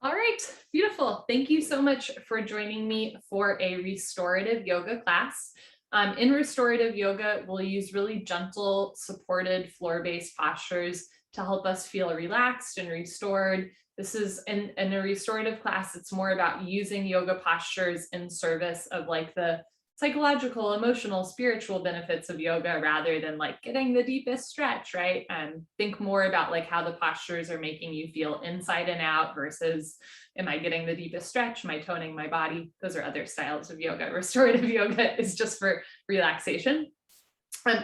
All right, beautiful. Thank you so much for joining me for a restorative yoga class. In restorative yoga, we'll use really gentle, supported floor-based postures to help us feel relaxed and restored. This is in a restorative class, it's more about using yoga postures in service of like the psychological, emotional, spiritual benefits of yoga rather than like getting the deepest stretch, right? Think more about like how the postures are making you feel inside and out versus am I getting the deepest stretch? Am I toning my body? Those are other styles of yoga. Restorative yoga is just for relaxation.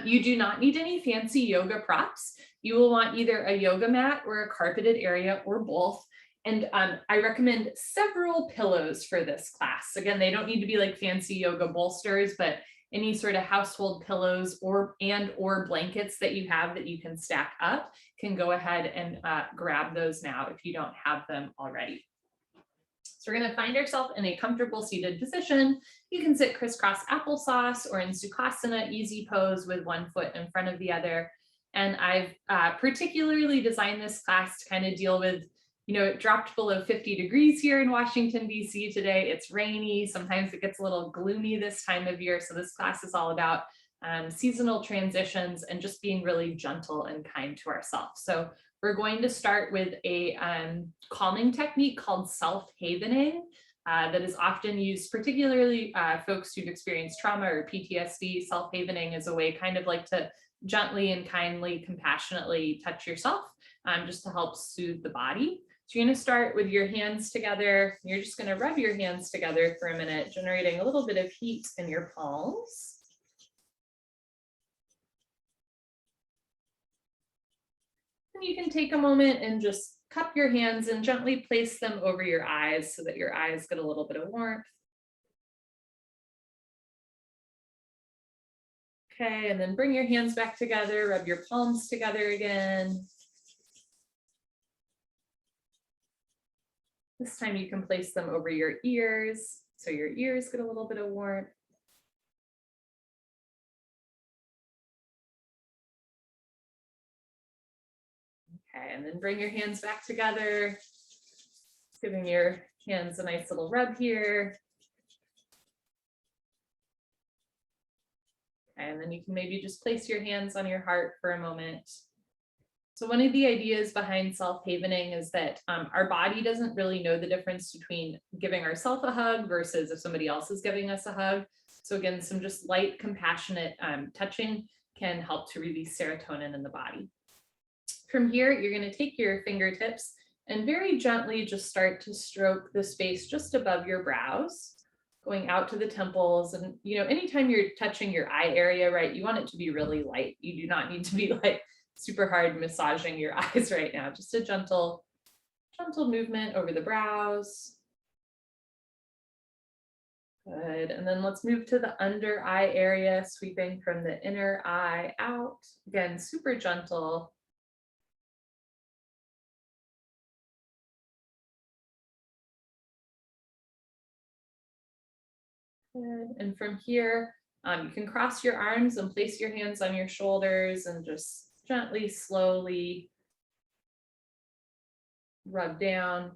You do not need any fancy yoga props. You will want either a yoga mat or a carpeted area or both. And I recommend several pillows for this class. Again, they don't need to be like fancy yoga bolsters, but any sort of household pillows or blankets that you have that you can stack up can go ahead and grab those now if you don't have them already. So we're going to find ourselves in a comfortable seated position. You can sit crisscross applesauce or in Sukhasana, easy pose with one foot in front of the other. And I've particularly designed this class to kind of deal with, it dropped below 50 degrees here in Washington, D.C. today. It's rainy. Sometimes it gets a little gloomy this time of year. So this class is all about seasonal transitions and just being really gentle and kind to ourselves. So we're going to start with a calming technique called self-havening that is often used, particularly folks who've experienced trauma or PTSD. Self-havening is a way kind of like to gently and kindly, compassionately touch yourself just to help soothe the body. So you're going to start with your hands together. You're just going to rub your hands together for a minute, generating a little bit of heat in your palms. And you can take a moment and just cup your hands and gently place them over your eyes so that your eyes get a little bit of warmth. Okay, and then bring your hands back together, rub your palms together again. This time you can place them over your ears, so your ears get a little bit of warmth. Okay, and then bring your hands back together, giving your hands a nice little rub here. Okay, and then you can maybe just place your hands on your heart for a moment. So one of the ideas behind self-havening is that our body doesn't really know the difference between giving ourselves a hug versus if somebody else is giving us a hug. So again, some just light, compassionate touching can help to release serotonin in the body. From here, you're going to take your fingertips and very gently just start to stroke the space just above your brows, going out to the temples. And, anytime you're touching your eye area, right, you want it to be really light. You do not need to be like super hard massaging your eyes right now. Just a gentle movement over the brows. Good. And then let's move to the under eye area, sweeping from the inner eye out. Again, super gentle. Good. And from here, you can cross your arms and place your hands on your shoulders and just gently, slowly rub down.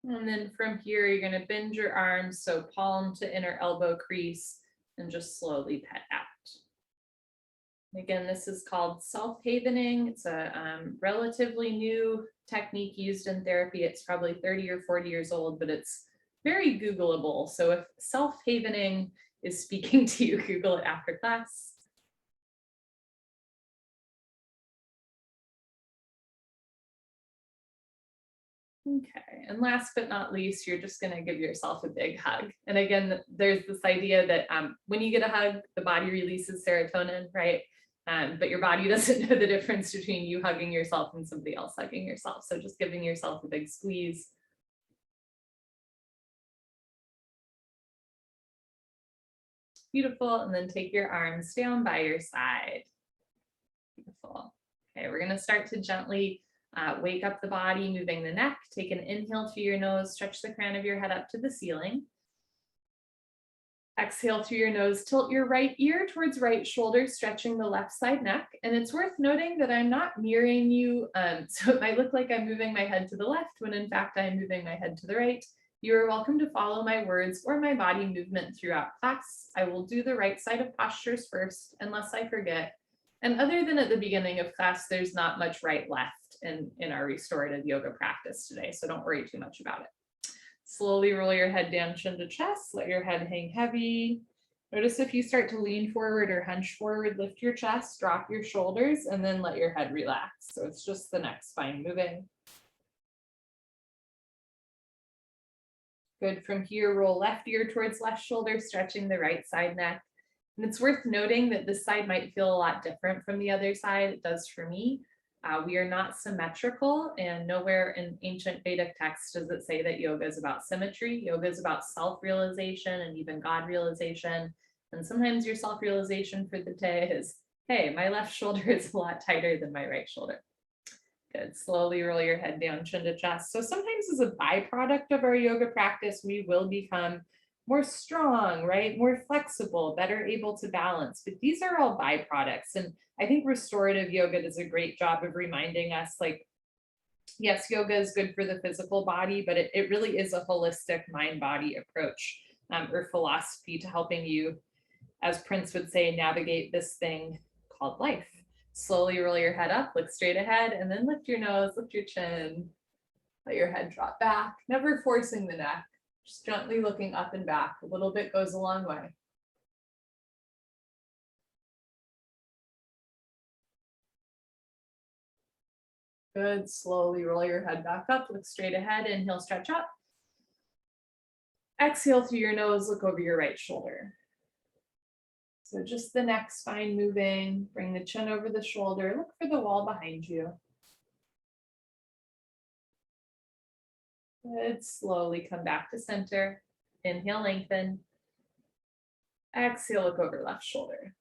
And then from here, you're going to bend your arms, so palm to inner elbow crease, and just slowly pet out. Again, this is called self-havening. It's a relatively new technique used in therapy. It's probably 30 or 40 years old, but it's very Googleable. So if self-havening is speaking to you, Google it after class. Okay, and last but not least, you're just going to give yourself a big hug. And again, there's this idea that when you get a hug, the body releases serotonin, right? But your body doesn't know the difference between you hugging yourself and somebody else hugging yourself. So just giving yourself a big squeeze. Beautiful. And then take your arms down by your side. Beautiful. Okay, we're going to start to gently wake up the body, moving the neck. Take an inhale through your nose, stretch the crown of your head up to the ceiling. Exhale through your nose, tilt your right ear towards right shoulder, stretching the left side neck. And it's worth noting that I'm not mirroring you. So it might look like I'm moving my head to the left when in fact I'm moving my head to the right. You are welcome to follow my words or my body movement throughout class. I will do the right side of postures first, unless I forget. And other than at the beginning of class, there's not much right left in our restorative yoga practice today. So don't worry too much about it. Slowly roll your head down, chin to chest, let your head hang heavy. Notice if you start to lean forward or hunch forward, lift your chest, drop your shoulders, and then let your head relax. So it's just the neck spine moving. Good. From here, roll left ear towards left shoulder, stretching the right side neck. And it's worth noting that this side might feel a lot different from the other side. It does for me. We are not symmetrical, and nowhere in ancient Vedic texts does it say that yoga is about symmetry. Yoga is about self-realization and even God realization. And sometimes your self-realization for the day is, hey, my left shoulder is a lot tighter than my right shoulder. Good. Slowly roll your head down, chin to chest. So sometimes as a byproduct of our yoga practice, we will become more strong, right? More flexible, better able to balance. But these are all byproducts. And I think restorative yoga does a great job of reminding us, like, yes, yoga is good for the physical body, but it really is a holistic mind-body approach or philosophy to helping you, as Prince would say, navigate this thing called life. Slowly roll your head up, look straight ahead, and then lift your nose, lift your chin, let your head drop back, never forcing the neck, just gently looking up and back. A little bit goes a long way. Good. Slowly roll your head back up, look straight ahead, inhale, stretch up. Exhale through your nose, look over your right shoulder. So just the neck spine moving, bring the chin over the shoulder, look for the wall behind you. Good. Slowly come back to center. Inhale, lengthen. Exhale, look over left shoulder.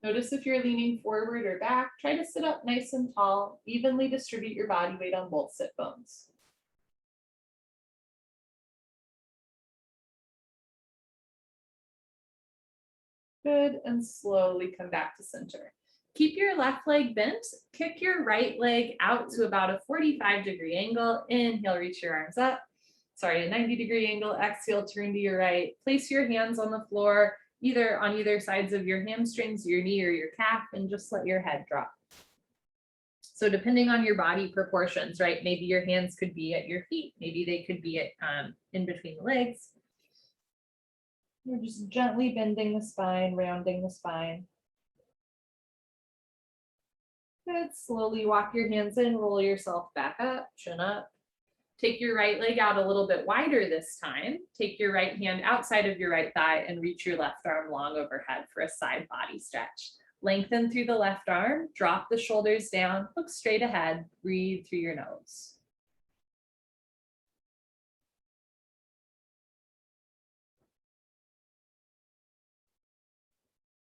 Notice if you're leaning forward or back, try to sit up nice and tall, evenly distribute your body weight on both sit bones. Good, and slowly come back to center. Keep your left leg bent, kick your right leg out to about a 45-degree angle. Inhale, reach your arms up. Sorry, a 90-degree angle. Exhale, turn to your right. Place your hands on the floor, either on either sides of your hamstrings, your knee or your calf, and just let your head drop. So depending on your body proportions, right? Maybe your hands could be at your feet. Maybe they could be at in between the legs. You're just gently bending the spine, rounding the spine. Good. Slowly walk your hands in, roll yourself back up, chin up. Take your right leg out a little bit wider this time. Take your right hand outside of your right thigh and reach your left arm long overhead for a side body stretch. Lengthen through the left arm, drop the shoulders down, look straight ahead, breathe through your nose.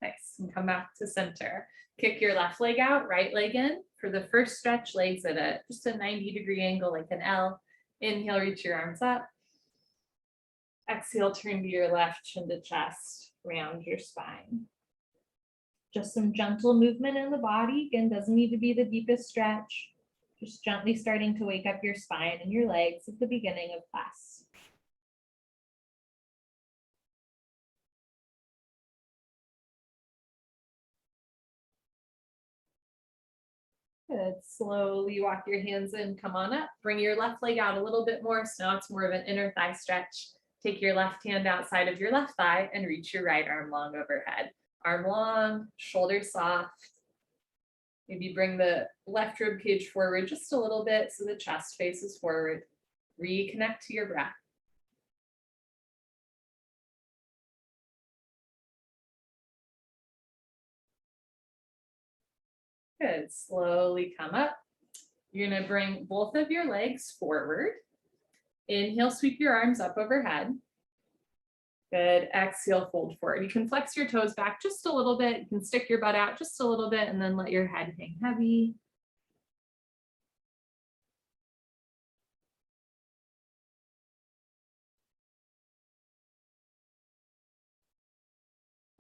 Nice, and come back to center. Kick your left leg out, right leg in. For the first stretch, legs at just a 90-degree angle like an L. Inhale, reach your arms up. Exhale, turn to your left, chin to chest, round your spine. Just some gentle movement in the body. Again, doesn't need to be the deepest stretch. Just gently starting to wake up your spine and your legs at the beginning of class. Good. Slowly walk your hands in, come on up. Bring your left leg out a little bit more. So now it's more of an inner thigh stretch. Take your left hand outside of your left thigh and reach your right arm long overhead. Arm long, shoulder soft. Maybe bring the left rib cage forward just a little bit so the chest faces forward. Reconnect to your breath. Good. Slowly come up. You're going to bring both of your legs forward. Inhale, sweep your arms up overhead. Good. Exhale, fold forward. You can flex your toes back just a little bit. You can stick your butt out just a little bit and then let your head hang heavy.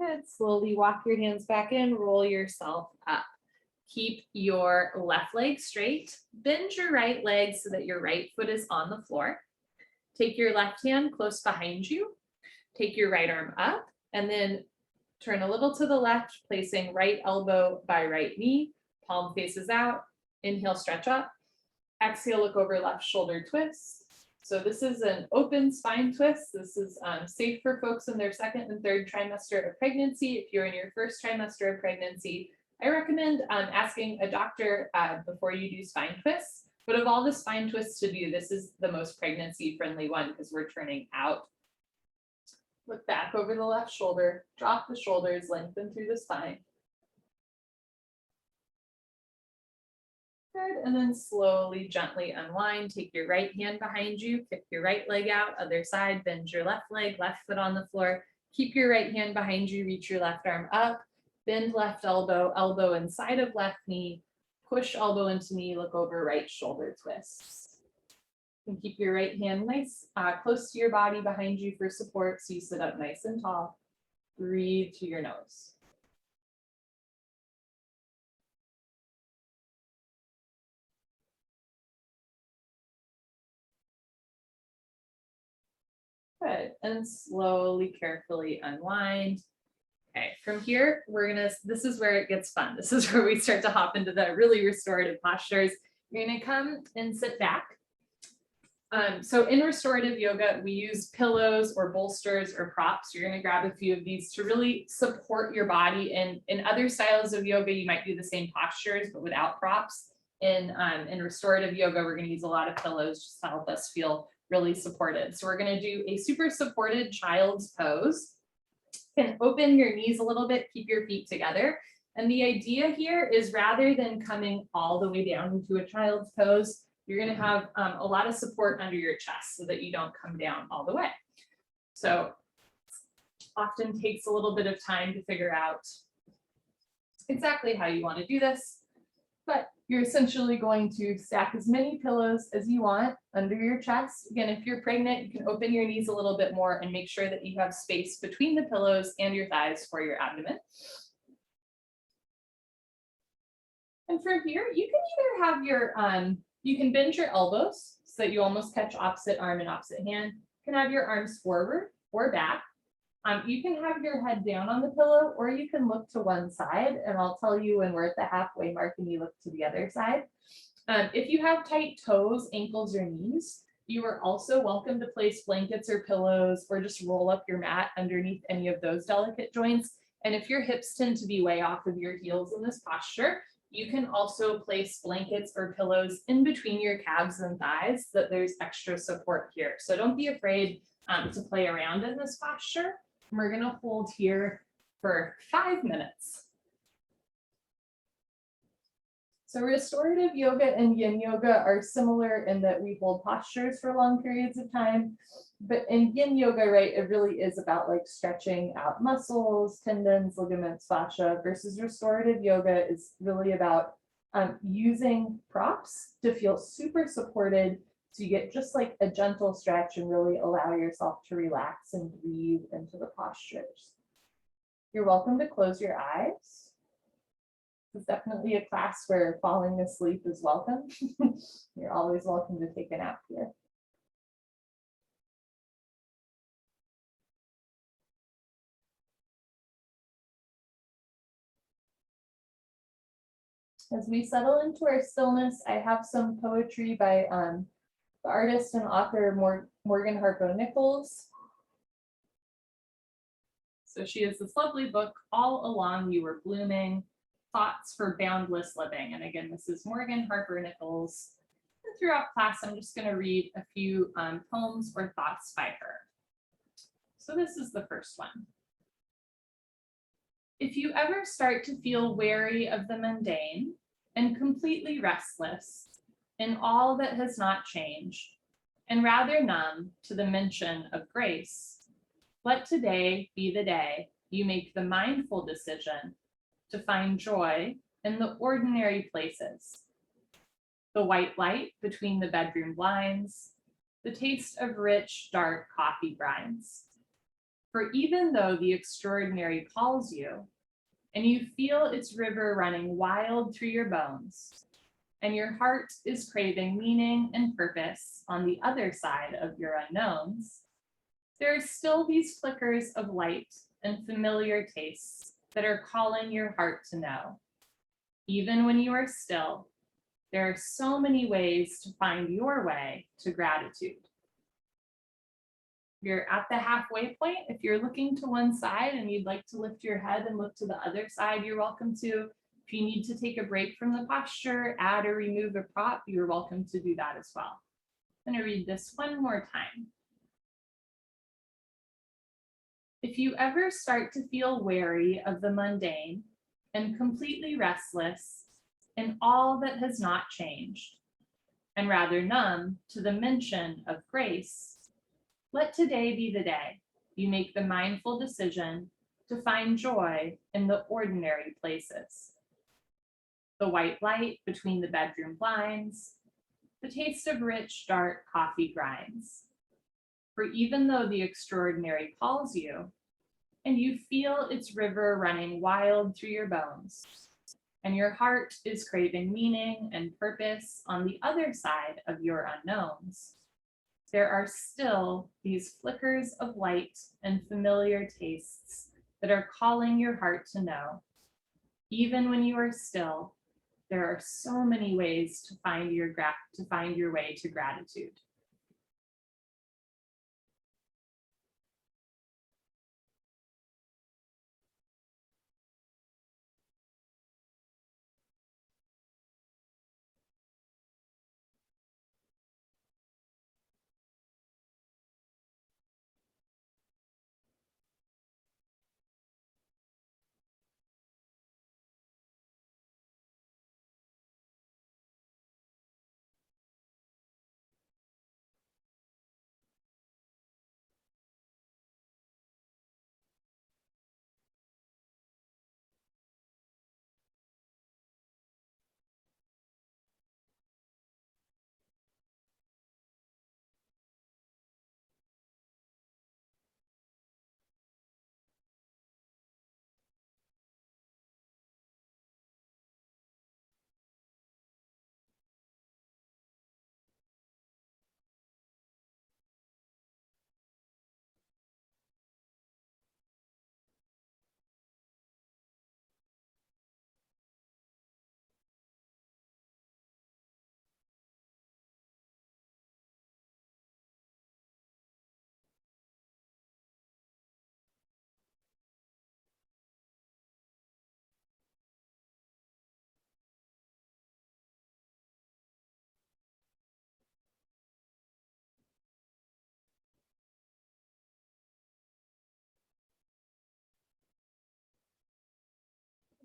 Good. Slowly walk your hands back in, roll yourself up. Keep your left leg straight. Bend your right leg so that your right foot is on the floor. Take your left hand close behind you. Take your right arm up and then turn a little to the left, placing right elbow by right knee. Palm faces out. Inhale, stretch up. Exhale, look over left shoulder twist. So this is an open spine twist. This is safe for folks in their second and third trimester of pregnancy. If you're in your first trimester of pregnancy, I recommend asking a doctor before you do spine twists. But of all the spine twists to do, this is the most pregnancy-friendly one because we're turning out. Look back over the left shoulder, drop the shoulders, lengthen through the spine. Good, and then slowly, gently unwind. Take your right hand behind you, kick your right leg out, other side, bend your left leg, left foot on the floor. Keep your right hand behind you, reach your left arm up, bend left elbow, elbow inside of left knee, push elbow into knee, look over right shoulder twist. And keep your right hand nice, close to your body behind you for support so you sit up nice and tall. Breathe to your nose. Good, and slowly, carefully unwind. Okay, from here, this is where it gets fun. This is where we start to hop into the really restorative postures. You're gonna come and sit back. So in restorative yoga, we use pillows or bolsters or props. You're gonna grab a few of these to really support your body. And in other styles of yoga, you might do the same postures, but without props. In restorative yoga, we're gonna use a lot of pillows just to help us feel really supported. So we're gonna do a super supported child's pose. You can open your knees a little bit, keep your feet together. And the idea here is rather than coming all the way down into a child's pose, you're gonna have a lot of support under your chest so that you don't come down all the way. So often takes a little bit of time to figure out exactly how you wanna do this, but you're essentially going to stack as many pillows as you want under your chest. Again, if you're pregnant, you can open your knees a little bit more and make sure that you have space between the pillows and your thighs for your abdomen. And from here, you can either have your, you can bend your elbows so that you almost catch opposite arm and opposite hand. You can have your arms forward or back. You can have your head down on the pillow, or you can look to one side, and I'll tell you when we're at the halfway mark and you look to the other side. If you have tight toes, ankles, or knees, you are also welcome to place blankets or pillows or just roll up your mat underneath any of those delicate joints. And if your hips tend to be way off of your heels in this posture, you can also place blankets or pillows in between your calves and thighs so that there's extra support here. So don't be afraid to play around in this posture. We're gonna hold here for 5 minutes. So restorative yoga and yin yoga are similar in that we hold postures for long periods of time. But in yin yoga, right, it really is about like stretching out muscles, tendons, ligaments, fascia, versus restorative yoga is really about using props to feel super supported. So you get just like a gentle stretch and really allow yourself to relax and breathe into the postures. You're welcome to close your eyes. It's definitely a class where falling asleep is welcome. You're always welcome to take a nap here. As we settle into our stillness, I have some poetry by the artist and author Morgan Harpo Nichols. So she has this lovely book, All Along You Were Blooming, Thoughts for Boundless Living. And again, this is Morgan Harpo Nichols. And throughout class, I'm just going to read a few poems or thoughts by her. So this is the first one. If you ever start to feel weary of the mundane and completely restless in all that has not changed, and rather numb to the mention of grace, Let today be the day you make the mindful decision to find joy in the ordinary places. The white light between the bedroom blinds, the taste of rich, dark coffee grinds. For even though the extraordinary calls you, and you feel its river running wild through your bones, and your heart is craving meaning and purpose on the other side of your unknowns, there are still these flickers of light and familiar tastes that are calling your heart to know. Even when you are still, there are so many ways to find your way to gratitude. You're at the halfway point. If you're looking to one side and you'd like to lift your head and look to the other side, you're welcome to. If you need to take a break from the posture, add or remove a prop, you're welcome to do that as well. I'm going to read this one more time. If you ever start to feel weary of the mundane and completely restless in all that has not changed, and rather numb to the mention of grace, let today be the day you make the mindful decision to find joy in the ordinary places. The white light between the bedroom blinds, the taste of rich, dark coffee grinds. For even though the extraordinary calls you, and you feel its river running wild through your bones, and your heart is craving meaning and purpose on the other side of your unknowns, there are still these flickers of light and familiar tastes that are calling your heart to know. Even when you are still, there are so many ways to find your way to gratitude.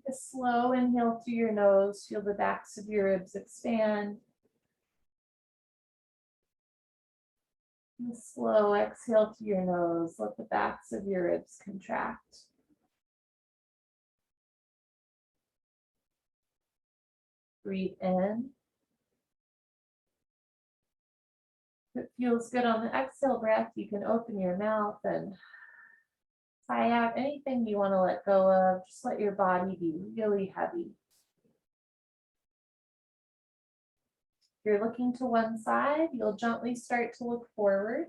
A slow inhale through your nose, feel the backs of your ribs expand. And a slow exhale through your nose, let the backs of your ribs contract. Breathe in. If it feels good on the exhale breath, you can open your mouth and sigh out anything you want to let go of. Just let your body be really heavy. If you're looking to one side, you'll gently start to look forward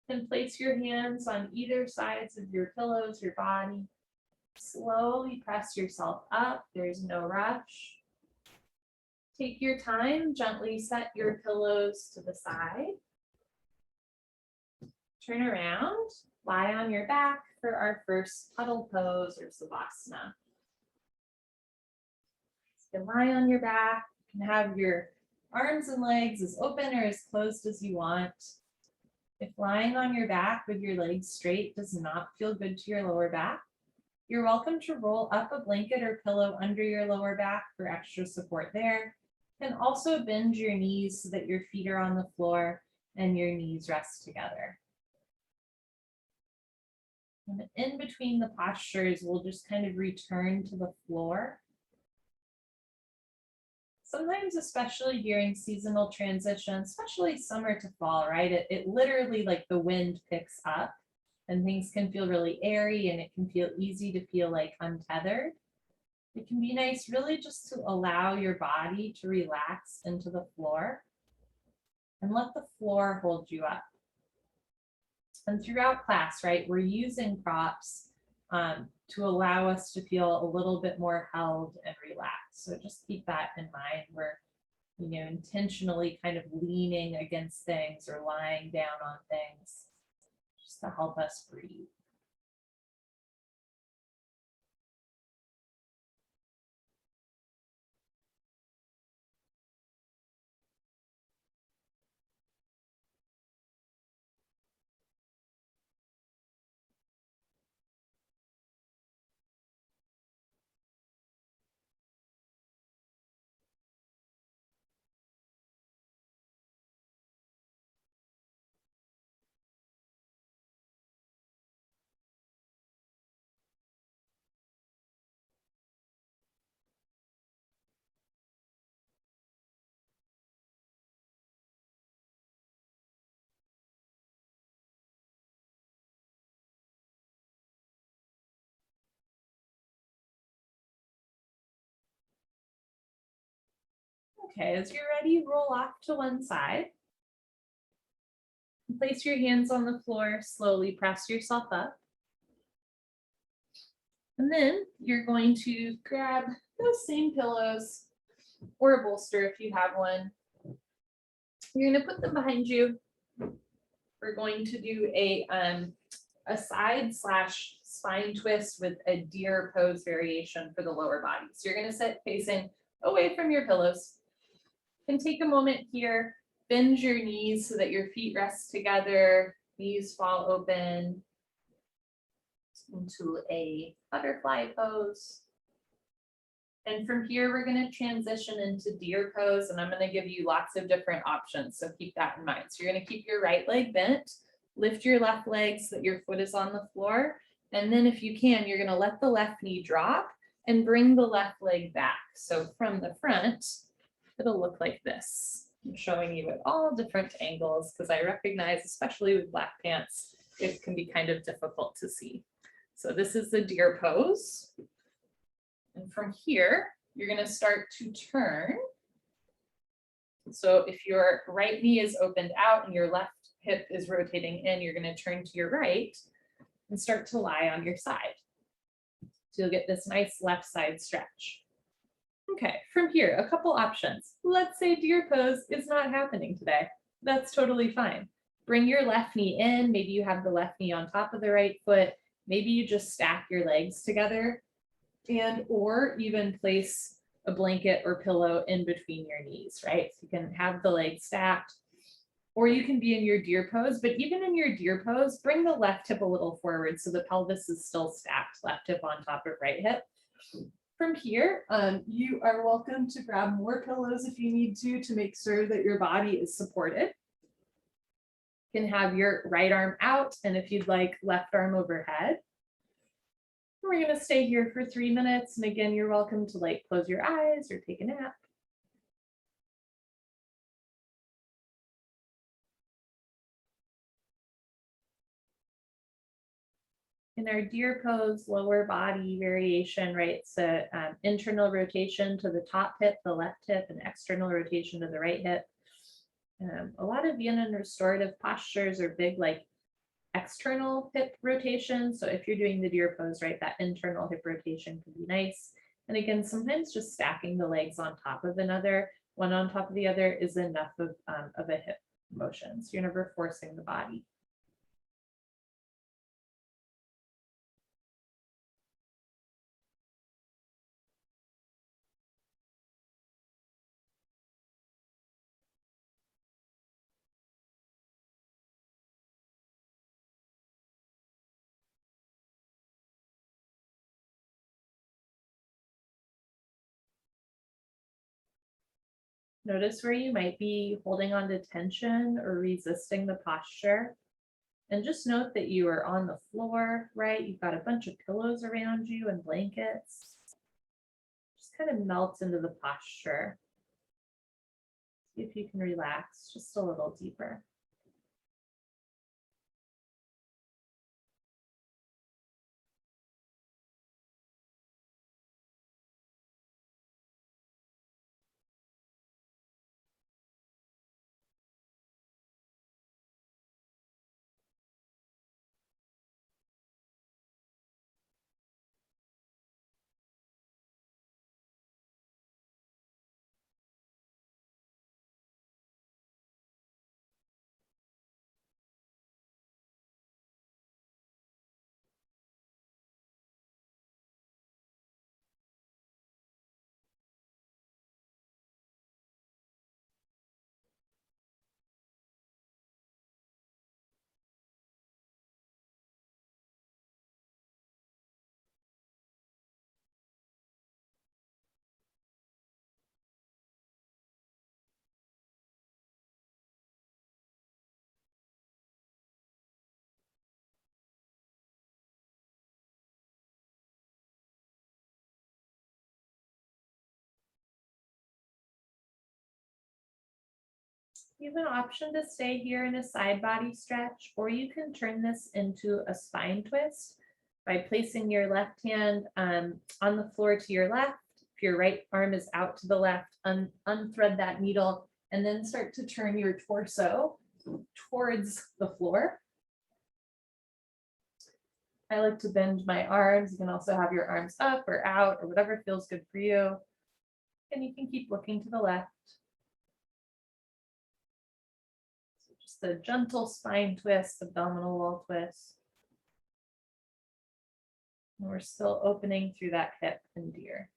and place your hands on either sides of your pillows, your body. Slowly press yourself up. There's no rush. Take your time, gently set your pillows to the side. Turn around, lie on your back for our first puddle pose or Savasana. You can lie on your back, you can have your arms and legs as open or as closed as you want. If lying on your back with your legs straight does not feel good to your lower back, you're welcome to roll up a blanket or pillow under your lower back for extra support there. And also bend your knees so that your feet are on the floor and your knees rest together. And in between the postures, we'll just kind of return to the floor. Sometimes, especially during seasonal transition, especially summer to fall, right? It literally, like, the wind picks up and things can feel really airy and it can feel easy to feel like untethered. It can be nice really just to allow your body to relax into the floor and let the floor hold you up. And throughout class, right, we're using props to allow us to feel a little bit more held and relaxed. So just keep that in mind. We're, intentionally kind of leaning against things or lying down on things just to help us breathe. Okay, as you're ready, roll off to one side. Place your hands on the floor, slowly press yourself up. And then you're going to grab those same pillows or a bolster if you have one. You're going to put them behind you. We're going to do a side / spine twist with a deer pose variation for the lower body. So you're going to sit facing away from your pillows. And take a moment here, bend your knees so that your feet rest together, knees fall open into a butterfly pose. And from here, we're going to transition into deer pose, and I'm going to give you lots of different options. So keep that in mind. So you're going to keep your right leg bent, lift your left leg so that your foot is on the floor. And then if you can, you're going to let the left knee drop and bring the left leg back. So from the front, it'll look like this. I'm showing you at all different angles because I recognize, especially with black pants, it can be kind of difficult to see. So this is the deer pose. And from here, you're going to start to turn. So if your right knee is opened out and your left hip is rotating in, you're going to turn to your right and start to lie on your side. So you'll get this nice left side stretch. Okay, from here, a couple options. Let's say deer pose is not happening today. That's totally fine. Bring your left knee in. Maybe you have the left knee on top of the right foot. Maybe you just stack your legs together and or even place a blanket or pillow in between your knees, right? So you can have the legs stacked, or you can be in your deer pose, but even in your deer pose, bring the left hip a little forward so the pelvis is still stacked, left hip on top of right hip. From here, you are welcome to grab more pillows if you need to make sure that your body is supported. You can have your right arm out, and if you'd like, left arm overhead. We're going to stay here for 3 minutes. And again, you're welcome to close your eyes or take a nap. In our deer pose, lower body variation, right? It's a internal rotation to the top hip, the left hip, and external rotation to the right hip. A lot of yin and restorative postures are big, external hip rotation. So if you're doing the deer pose, right, that internal hip rotation can be nice. And again, sometimes just stacking the legs on top of another, one on top of the other, is enough of a hip motion. So you're never forcing the body. Notice where you might be holding on to tension or resisting the posture. And just note that you are on the floor, right? You've got a bunch of pillows around you and blankets. Just kind of melt into the posture. See if you can relax just a little deeper. You have an option to stay here in a side body stretch, or you can turn this into a spine twist by placing your left hand on the floor to your left. If your right arm is out to the left, unthread that needle and then start to turn your torso towards the floor. I like to bend my arms. You can also have your arms up or out or whatever feels good for you. And you can keep looking to the left. So just a gentle spine twist, abdominal wall twist. And we're still opening through that hip and ear.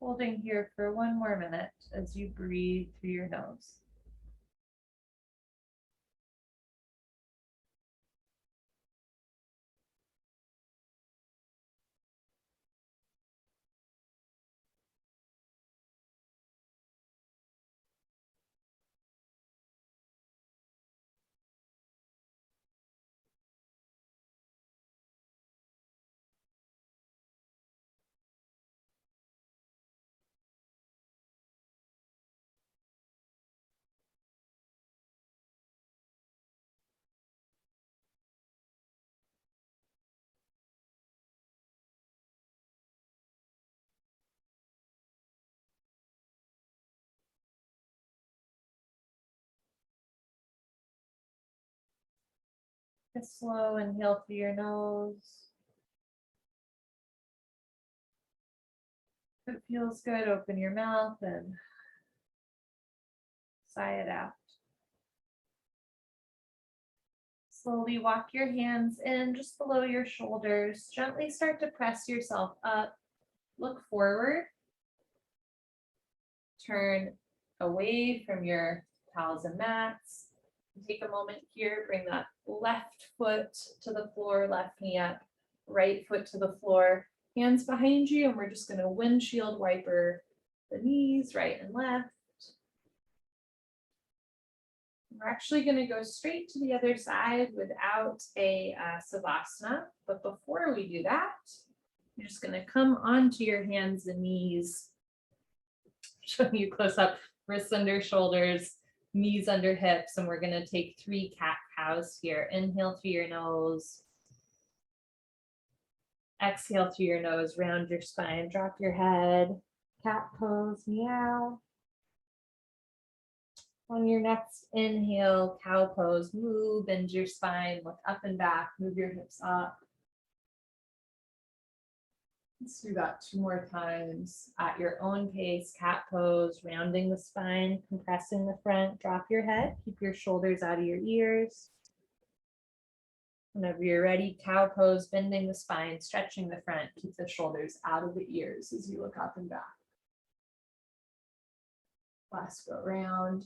Holding here for 1 more minute as you breathe through your nose. A slow inhale through your nose. If it feels good, open your mouth and sigh it out. Slowly walk your hands in just below your shoulders. Gently start to press yourself up. Look forward. Turn away from your towels and mats. Take a moment here, bring that left foot to the floor, left knee up, right foot to the floor, hands behind you, and we're just going to windshield wiper the knees, right and left. We're actually going to go straight to the other side without a Savasana, but before we do that, you're just going to come onto your hands and knees, showing you close up, wrists under shoulders, knees under hips, and we're going to take 3 cat-cows here. Inhale through your nose. Exhale through your nose, round your spine, drop your head. Cat pose, meow. On your next inhale, cow pose, move, bend your spine, look up and back, move your hips up. Let's do that 2 more times at your own pace. Cat pose, rounding the spine, compressing the front, drop your head, keep your shoulders out of your ears. Whenever you're ready, cow pose, bending the spine, stretching the front, keep the shoulders out of the ears as you look up and back. Last go around.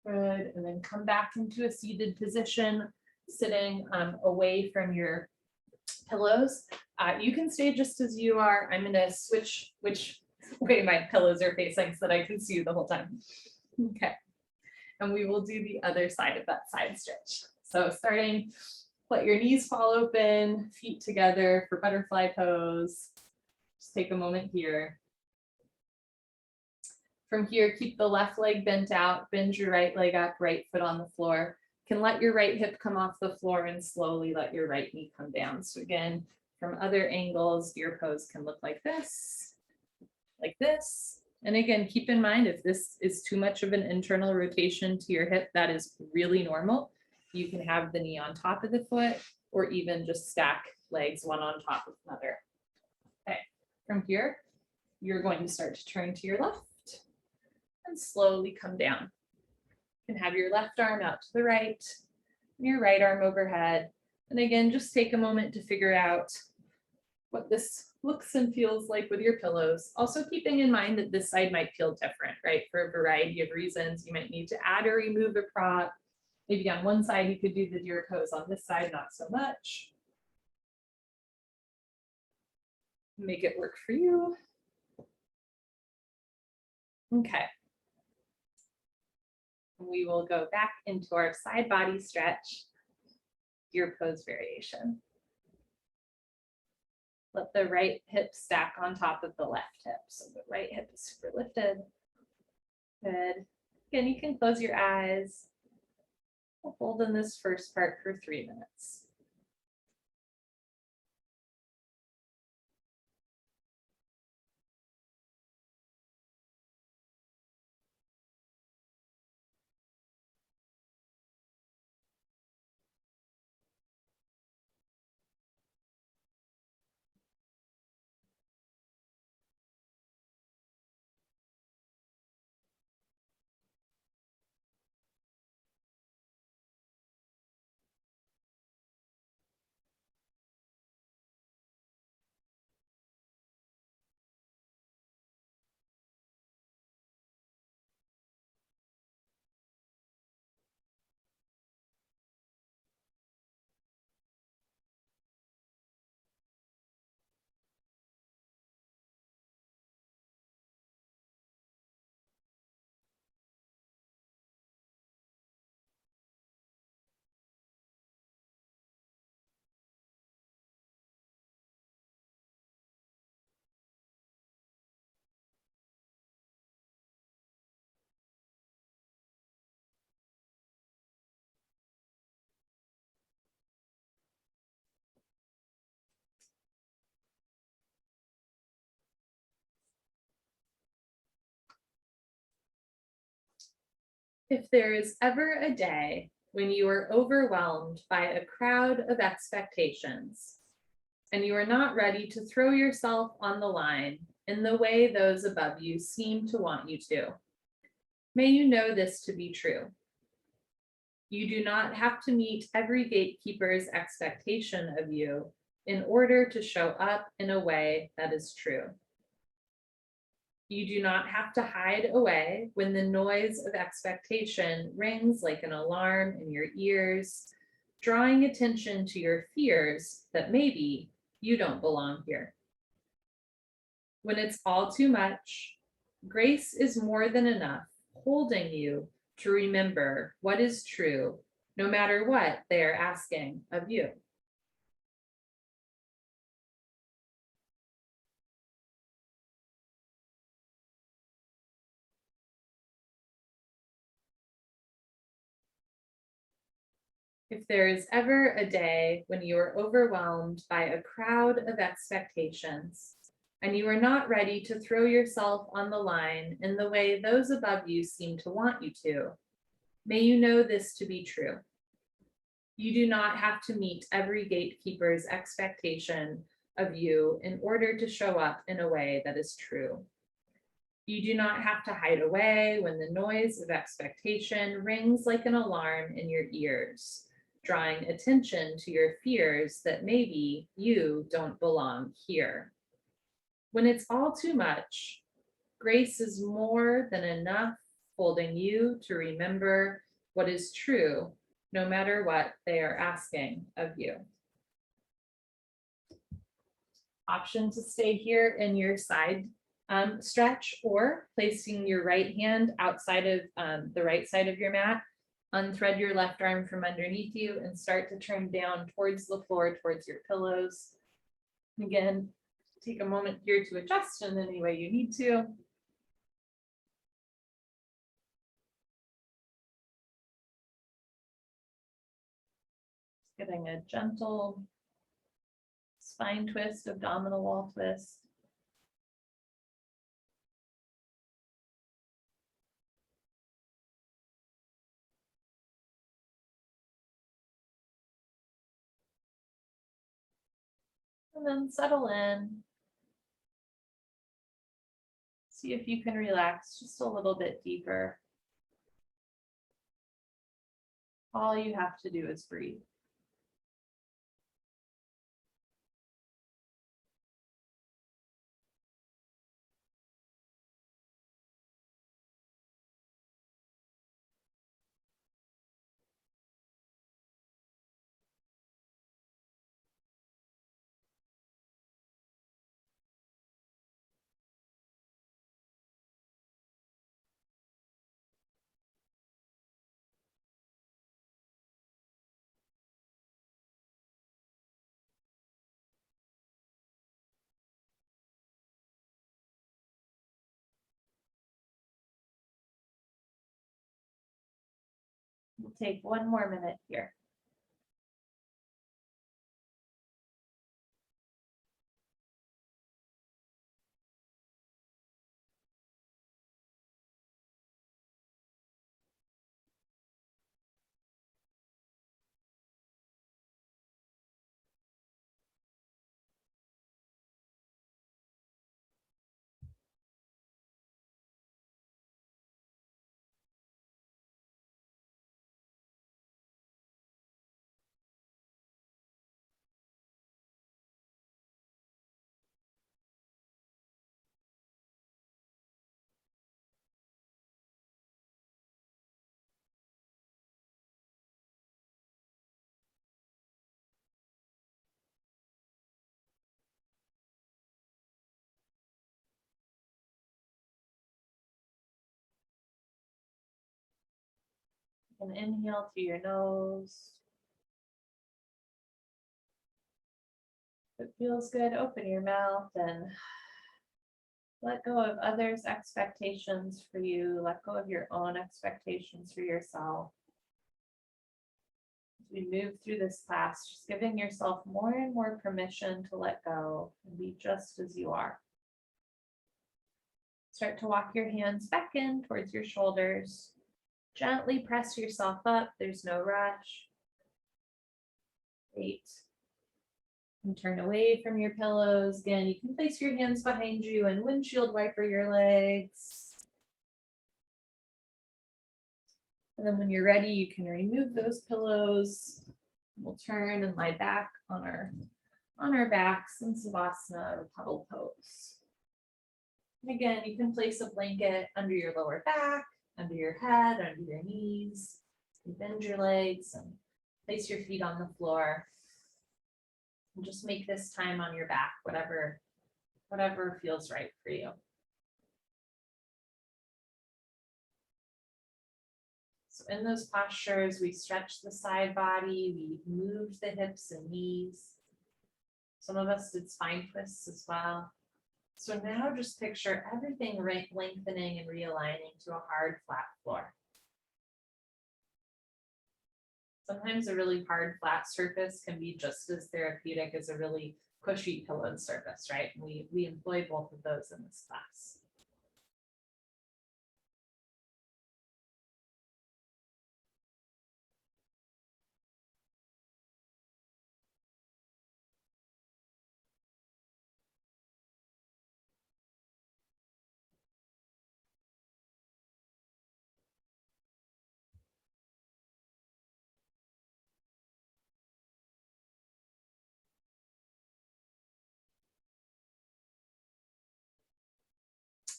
Good, and then come back into a seated position, sitting away from your pillows. You can stay just as you are. I'm gonna switch which way my pillows are facing so that I can see you the whole time. Okay, and we will do the other side of that side stretch. So starting, let your knees fall open, feet together for butterfly pose. Just take a moment here. From here, keep the left leg bent out, bend your right leg up, right foot on the floor. You can let your right hip come off the floor and slowly let your right knee come down. So again, from other angles, your pose can look like this. And again, keep in mind, if this is too much of an internal rotation to your hip, that is really normal. You can have the knee on top of the foot or even just stack legs one on top of another. Okay, from here, you're going to start to turn to your left and slowly come down. You can have your left arm out to the right and your right arm overhead. And again, just take a moment to figure out what this looks and feels like with your pillows. Also keeping in mind that this side might feel different, right? For a variety of reasons, you might need to add or remove a prop. Maybe on one side, you could do the deer pose, on this side, not so much. Make it work for you. Okay. We will go back into our side body stretch, deer pose variation. Let the right hip stack on top of the left hip. So the right hip is super lifted. Good. Again, you can close your eyes. We'll hold in this first part for 3 minutes. If there is ever a day when you are overwhelmed by a crowd of expectations and you are not ready to throw yourself on the line in the way those above you seem to want you to, may you know this to be true. You do not have to meet every gatekeeper's expectation of you in order to show up in a way that is true. You do not have to hide away when the noise of expectation rings like an alarm in your ears, drawing attention to your fears that maybe you don't belong here. When it's all too much, grace is more than enough, holding you to remember what is true, no matter what they are asking of you. If there is ever a day when you are overwhelmed by a crowd of expectations, and you are not ready to throw yourself on the line in the way those above you seem to want you to, may you know this to be true. You do not have to meet every gatekeeper's expectation of you in order to show up in a way that is true. You do not have to hide away when the noise of expectation rings like an alarm in your ears, drawing attention to your fears that maybe you don't belong here. When it's all too much, grace is more than enough, holding you to remember what is true, no matter what they are asking of you. Option to stay here in your side stretch, or placing your right hand outside of the right side of your mat. Unthread your left arm from underneath you and start to turn down towards the floor, towards your pillows. Again, take a moment here to adjust in any way you need to. Getting a gentle spine twist, abdominal wall twist. And then settle in. See if you can relax just a little bit deeper. All you have to do is breathe. We'll take one more minute here. And inhale through your nose. If it feels good, open your mouth and let go of others' expectations for you. Let go of your own expectations for yourself. As we move through this class, just giving yourself more and more permission to let go and be just as you are. Start to walk your hands back in towards your shoulders. Gently press yourself up. There's no rush. Great. And turn away from your pillows. Again, you can place your hands behind you and windshield wiper your legs. And then when you're ready, you can remove those pillows. We'll turn and lie back on our backs in Savasana or Puddle pose. And again, you can place a blanket under your lower back, under your head, under your knees. You bend your legs and place your feet on the floor. And just make this time on your back, whatever feels right for you. So in those postures, we stretch the side body, we moved the hips and knees. Some of us did spine twists as well. So now just picture everything lengthening and realigning to a hard, flat floor. Sometimes a really hard, flat surface can be just as therapeutic as a really cushy pillowed surface, right? We employ both of those in this class.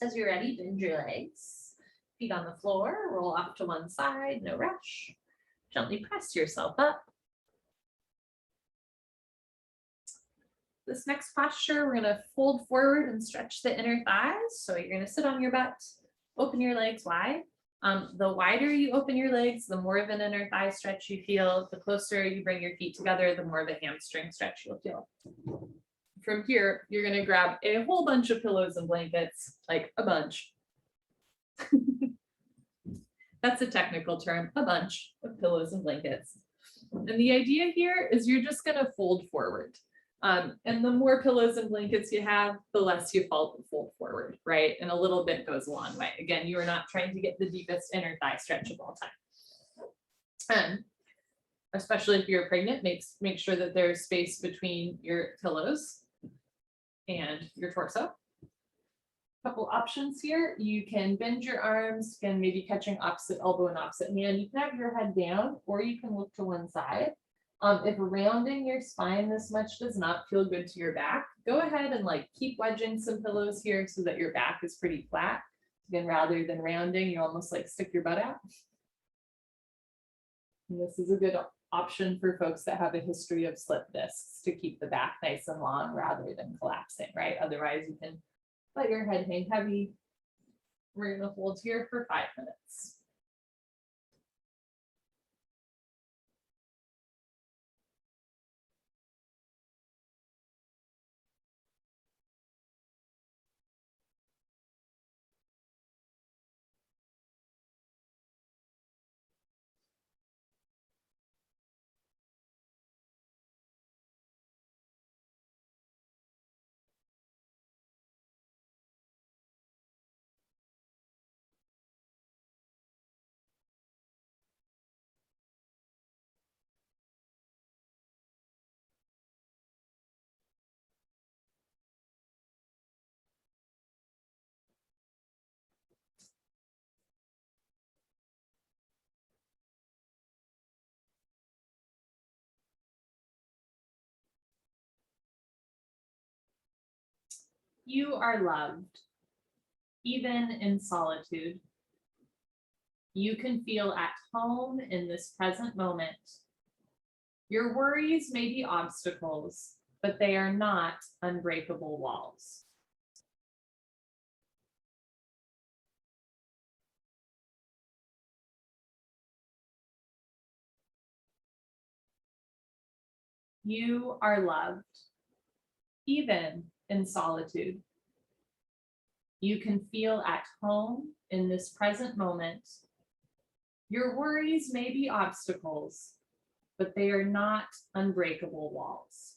As you're ready, bend your legs, feet on the floor, roll off to one side, no rush. Gently press yourself up. This next posture, we're gonna fold forward and stretch the inner thighs. So you're gonna sit on your butt, open your legs wide. The wider you open your legs, the more of an inner thigh stretch you feel. The closer you bring your feet together, the more of a hamstring stretch you'll feel. From here, you're gonna grab a whole bunch of pillows and blankets, like a bunch. That's a technical term, a bunch of pillows and blankets. And the idea here is you're just gonna fold forward. And the more pillows and blankets you have, the less you fold forward, right? And a little bit goes a long way. Again, you are not trying to get the deepest inner thigh stretch of all time. Especially if you're pregnant, make sure that there's space between your pillows and your torso. Couple options here. You can bend your arms, again, maybe catching opposite elbow and opposite hand. You can have your head down, or you can look to one side. If rounding your spine this much does not feel good to your back, go ahead and keep wedging some pillows here so that your back is pretty flat. Again, rather than rounding, you almost stick your butt out. And this is a good option for folks that have a history of slip discs to keep the back nice and long rather than collapsing, right? Otherwise, you can let your head hang heavy. We're going to hold here for 5 minutes. You are loved, even in solitude. You can feel at home in this present moment. Your worries may be obstacles, but they are not unbreakable walls. You are loved, even in solitude. You can feel at home in this present moment. Your worries may be obstacles, but they are not unbreakable walls.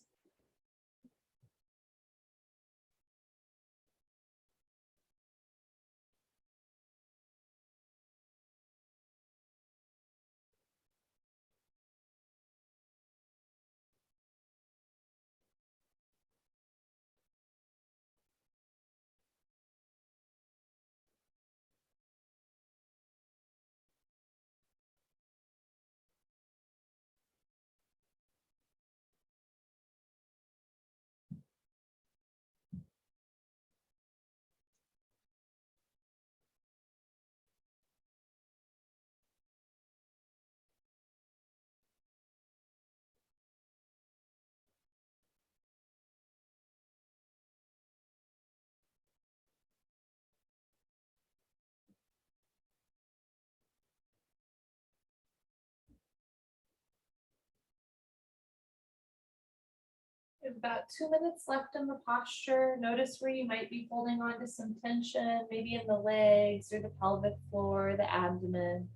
about 2 minutes left in the posture. Notice where you might be holding on to some tension, maybe in the legs or the pelvic floor, the abdomen,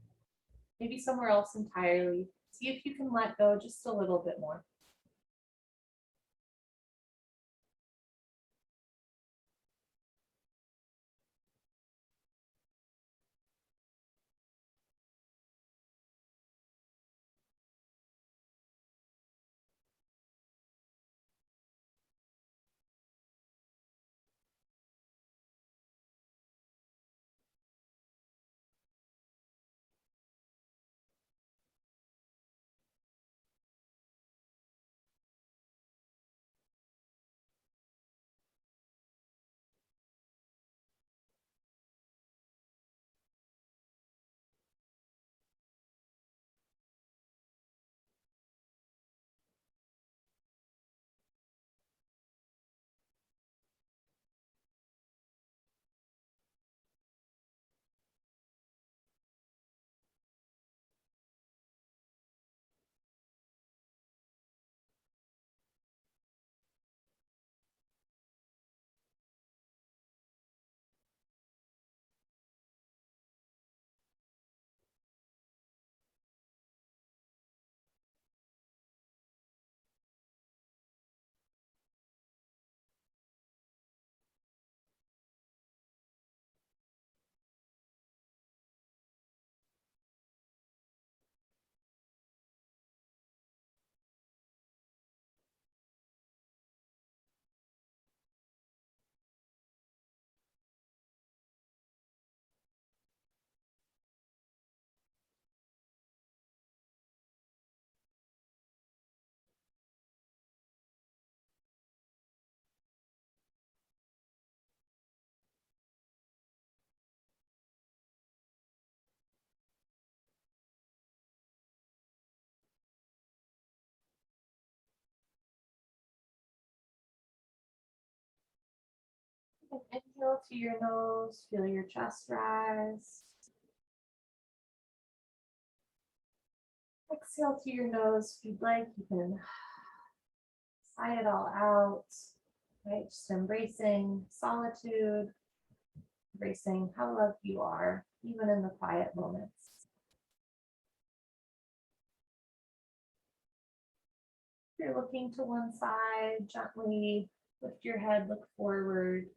maybe somewhere else entirely. See if you can let go just a little bit more. Inhale to your nose, feel your chest rise. Exhale to your nose. If you'd like, you can sigh it all out, right? Just embracing solitude, embracing how loved you are, even in the quiet moments. If you're looking to one side, gently lift your head, look forward.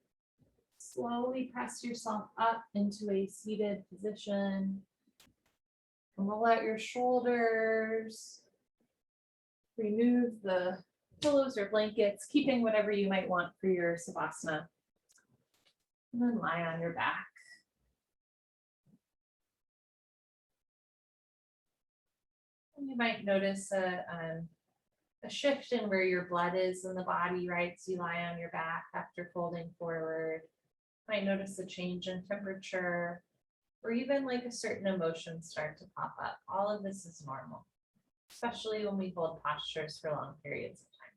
Slowly press yourself up into a seated position. Roll out your shoulders. Remove the pillows or blankets, keeping whatever you might want for your Savasana. And then lie on your back. And you might notice a shift in where your blood is in the body, right? So you lie on your back after folding forward. Might notice a change in temperature, or even like a certain emotion start to pop up. All of this is normal, especially when we hold postures for long periods of time.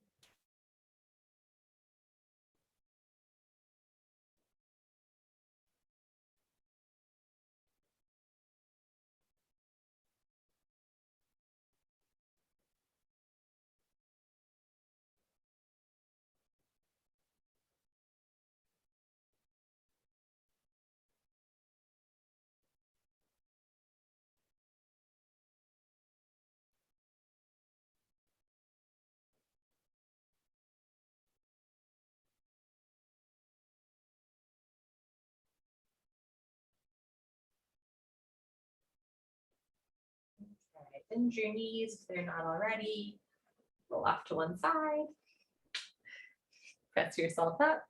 All right, bend your knees if they're not already. Roll off to one side. Press yourself up.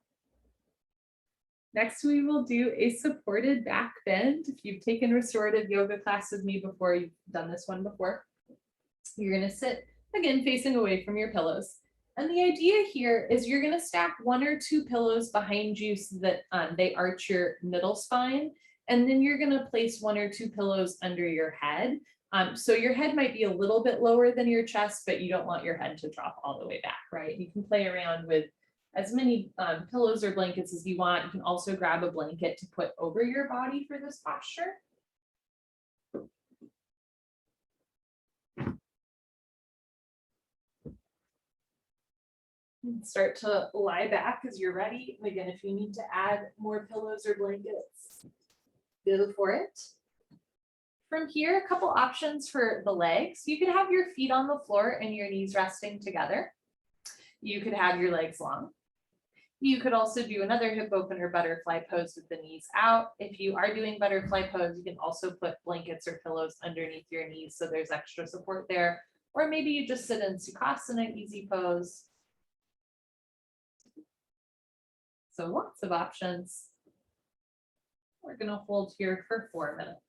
Next, we will do a supported back bend. If you've taken restorative yoga class with me before, you've done this one before. You're going to sit, again, facing away from your pillows. And the idea here is you're going to stack 1 or 2 pillows behind you so that they arch your middle spine. And then you're going to place 1 or 2 pillows under your head. So your head might be a little bit lower than your chest, but you don't want your head to drop all the way back, right? You can play around with as many pillows or blankets as you want. You can also grab a blanket to put over your body for this posture. Start to lie back as you're ready. And again, if you need to add more pillows or blankets, go for it. From here, a couple options for the legs. You could have your feet on the floor and your knees resting together. You could have your legs long. You could also do another hip opener butterfly pose with the knees out. If you are doing butterfly pose, you can also put blankets or pillows underneath your knees so there's extra support there. Or maybe you just sit in Sukhasana, easy pose. So lots of options. We're going to hold here for 4 minutes.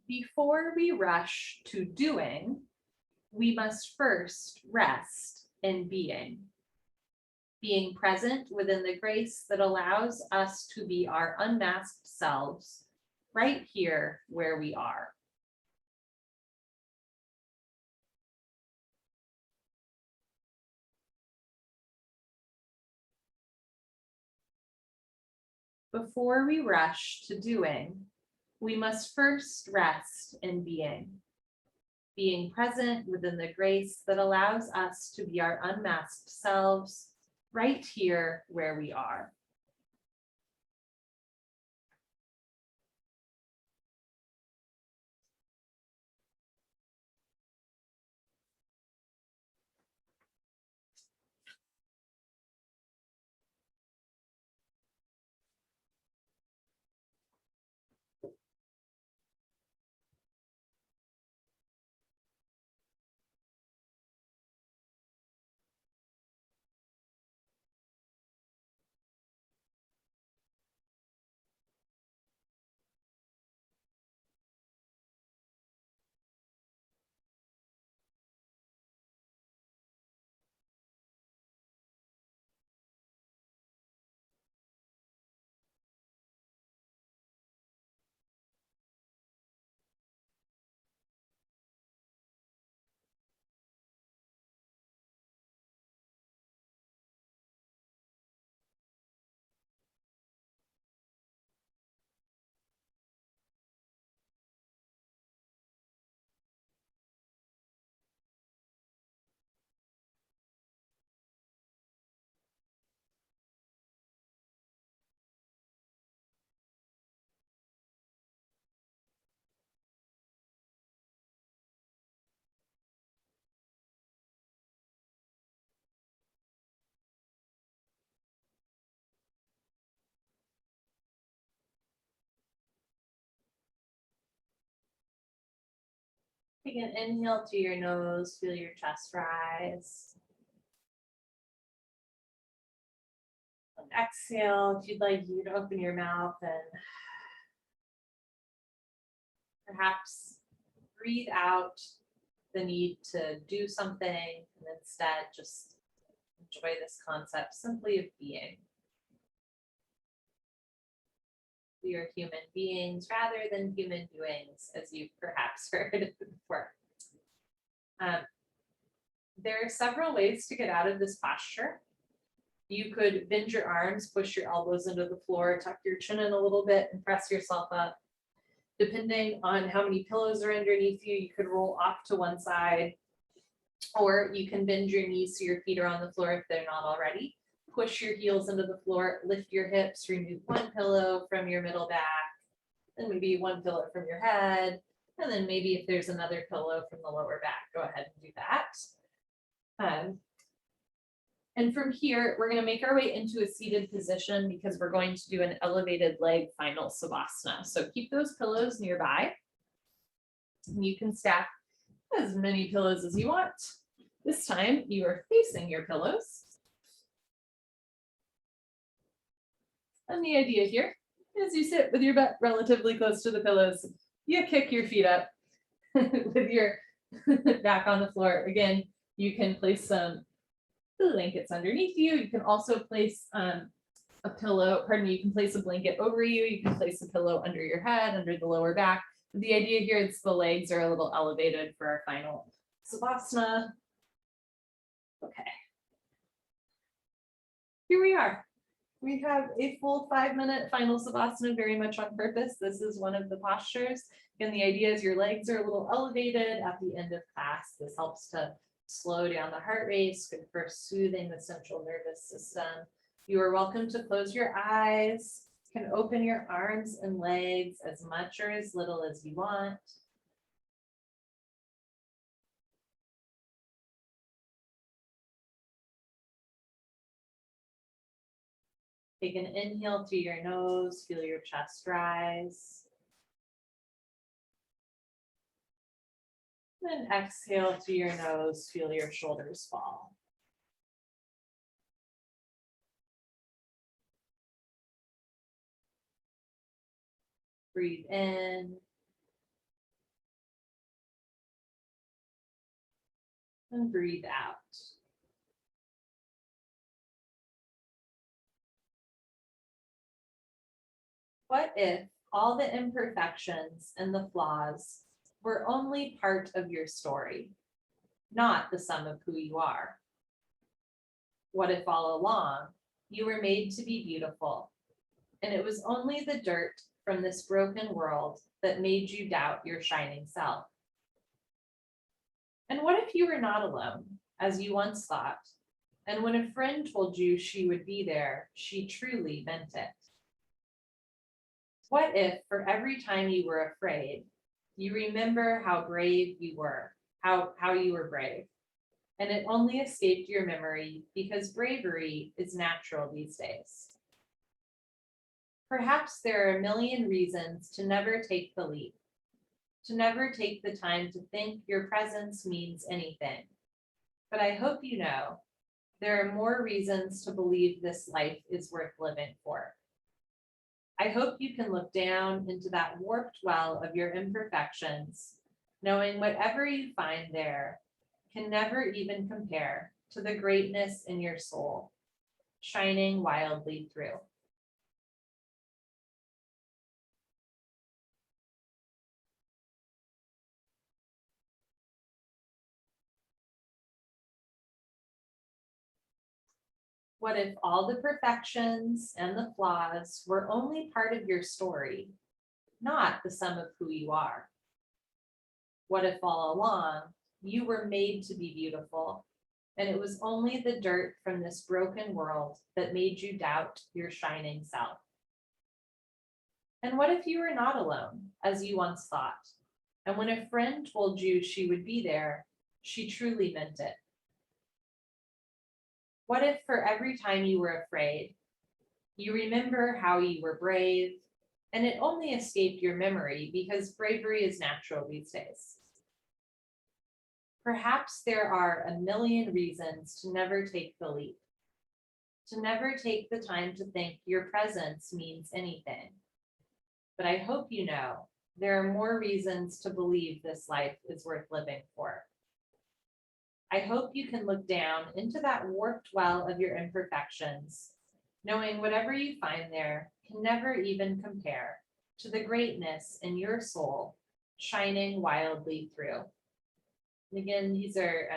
Before we rush to doing, we must first rest in being. Being present within the grace that allows us to be our unmasked selves right here where we are. Before we rush to doing, we must first rest in being. Being present within the grace that allows us to be our unmasked selves right here where we are. Take an inhale through your nose, feel your chest rise. And exhale, if you'd like, you to open your mouth and perhaps breathe out the need to do something and instead just enjoy this concept simply of being. We are human beings rather than human doings, as you've perhaps heard before. There are several ways to get out of this posture. You could bend your arms, push your elbows into the floor, tuck your chin in a little bit and press yourself up. Depending on how many pillows are underneath you, you could roll off to one side, or you can bend your knees so your feet are on the floor if they're not already. Push your heels into the floor, lift your hips, remove one pillow from your middle back, and maybe one pillow from your head. And then maybe if there's another pillow from the lower back, go ahead and do that. And from here, we're going to make our way into a seated position because we're going to do an elevated leg final Savasana. So keep those pillows nearby. You can stack as many pillows as you want. This time you are facing your pillows. And the idea here is you sit with your butt relatively close to the pillows. You kick your feet up with your back on the floor. Again, you can place some blankets underneath you. You can also place a pillow, you can place a blanket over you. You can place a pillow under your head, under the lower back. But the idea here is the legs are a little elevated for our final Savasana. Okay. Here we are. We have a full 5-minute final Savasana, very much on purpose. This is one of the postures. And the idea is your legs are a little elevated at the end of class. This helps to slow down the heart rate, good for soothing the central nervous system. You are welcome to close your eyes. You can open your arms and legs as much or as little as you want. Take an inhale through your nose, feel your chest rise. And exhale through your nose, feel your shoulders fall. Breathe in. And breathe out. What if all the imperfections and the flaws were only part of your story, not the sum of who you are? What if all along you were made to be beautiful, and it was only the dirt from this broken world that made you doubt your shining self? And what if you were not alone, as you once thought, and when a friend told you she would be there, she truly meant it? What if for every time you were afraid, you remember how brave you were, how you were brave, and it only escaped your memory because bravery is natural these days? Perhaps there are a million reasons to never take the leap, to never take the time to think your presence means anything. But I hope you know there are more reasons to believe this life is worth living for. I hope you can look down into that warped well of your imperfections, knowing whatever you find there can never even compare to the greatness in your soul, shining wildly through. What if all the perfections and the flaws were only part of your story, not the sum of who you are? What if all along you were made to be beautiful, and it was only the dirt from this broken world that made you doubt your shining self? And what if you were not alone, as you once thought, and when a friend told you she would be there, she truly meant it? What if for every time you were afraid, you remember how you were brave, and it only escaped your memory because bravery is natural these days? Perhaps there are a million reasons to never take the leap, to never take the time to think your presence means anything. But I hope you know there are more reasons to believe this life is worth living for. I hope you can look down into that warped well of your imperfections, knowing whatever you find there can never even compare to the greatness in your soul, shining wildly through. And again, these are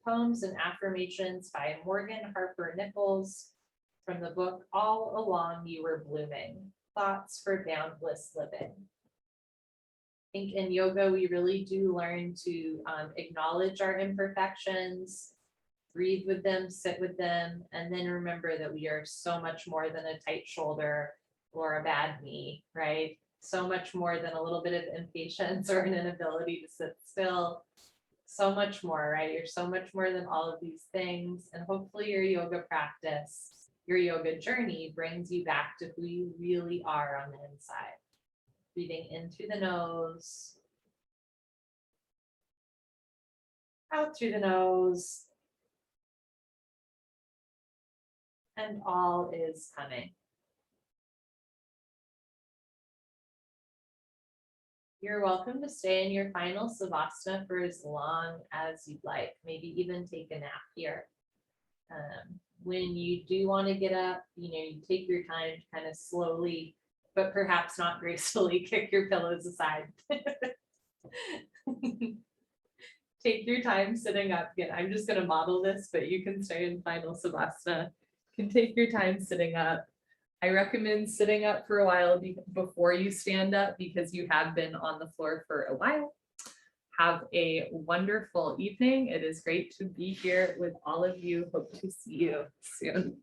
poems and affirmations by Morgan Harper Nichols from the book All Along You Were Blooming, Thoughts for Boundless Living. I think in yoga, we really do learn to acknowledge our imperfections, breathe with them, sit with them, and then remember that we are so much more than a tight shoulder or a bad knee, right? So much more than a little bit of impatience or an inability to sit still. So much more, right? You're so much more than all of these things. And hopefully your yoga practice, your yoga journey brings you back to who you really are on the inside. Breathing in through the nose, out through the nose, and all is coming. You're welcome to stay in your final Savasana for as long as you'd like, maybe even take a nap here. When you do want to get up, you take your time to kind of slowly, but perhaps not gracefully, kick your pillows aside. Take your time sitting up. Again, I'm just going to model this, but you can stay in final Savasana. You can take your time sitting up. I recommend sitting up for a while before you stand up because you have been on the floor for a while. Have a wonderful evening. It is great to be here with all of you. Hope to see you soon.